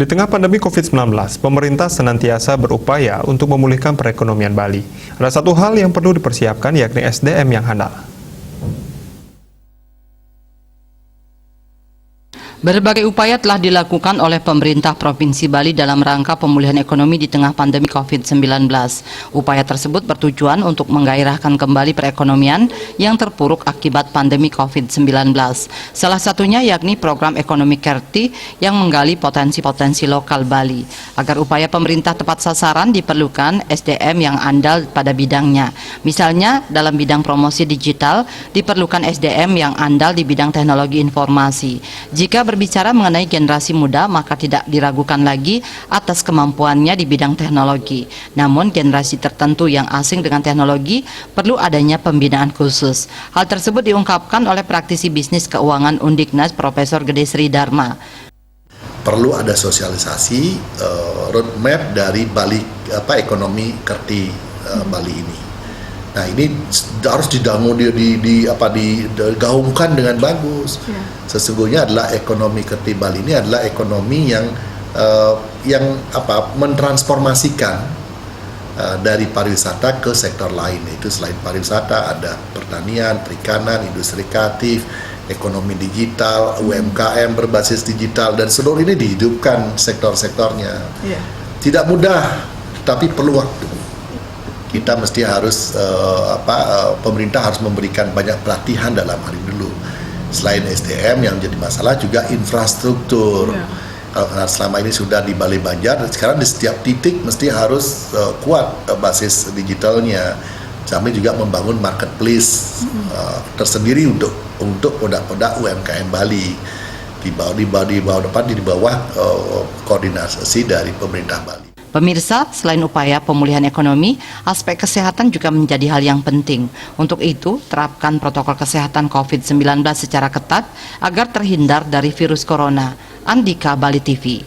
Di tengah pandemi COVID-19, pemerintah senantiasa berupaya untuk memulihkan perekonomian Bali. Ada satu hal yang perlu dipersiapkan, yakni SDM yang handal. Berbagai upaya telah dilakukan oleh pemerintah Provinsi Bali dalam rangka pemulihan ekonomi di tengah pandemi COVID-19. Upaya tersebut bertujuan untuk menggairahkan kembali perekonomian yang terpuruk akibat pandemi COVID-19. Salah satunya yakni program ekonomi Kerti yang menggali potensi-potensi lokal Bali. Agar upaya pemerintah tepat sasaran diperlukan SDM yang andal pada bidangnya. Misalnya dalam bidang promosi digital diperlukan SDM yang andal di bidang teknologi informasi. Jika berbicara mengenai generasi muda, maka tidak diragukan lagi atas kemampuannya di bidang teknologi. Namun generasi tertentu yang asing dengan teknologi perlu adanya pembinaan khusus. Hal tersebut diungkapkan oleh praktisi bisnis keuangan Undiknas Profesor Gede Sri Dharma. Perlu ada sosialisasi roadmap dari Bali ekonomi Kerti Bali ini. Nah, ini harus digaungkan dengan bagus. Sesungguhnya adalah ekonomi Kerti Bali ini adalah ekonomi yang mentransformasikan dari pariwisata ke sektor lain. Itu selain pariwisata ada pertanian, perikanan, industri kreatif, ekonomi digital, UMKM berbasis digital, dan seluruh ini dihidupkan sektor-sektornya. Tidak mudah, tapi perlu waktu. Kita mesti harus pemerintah harus memberikan banyak pelatihan dalam hal ini dulu. Selain SDM yang jadi masalah juga infrastruktur. Kalau selama ini sudah di Bali Banjar, sekarang di setiap titik mesti harus kuat basis digitalnya. Kami juga membangun marketplace tersendiri untuk produk-produk UMKM Bali di bawah koordinasi dari pemerintah Bali. Pemirsa, selain upaya pemulihan ekonomi, aspek kesehatan juga menjadi hal yang penting. Untuk itu, terapkan protokol kesehatan COVID-19 secara ketat agar terhindar dari virus corona. Andika, Bali TV.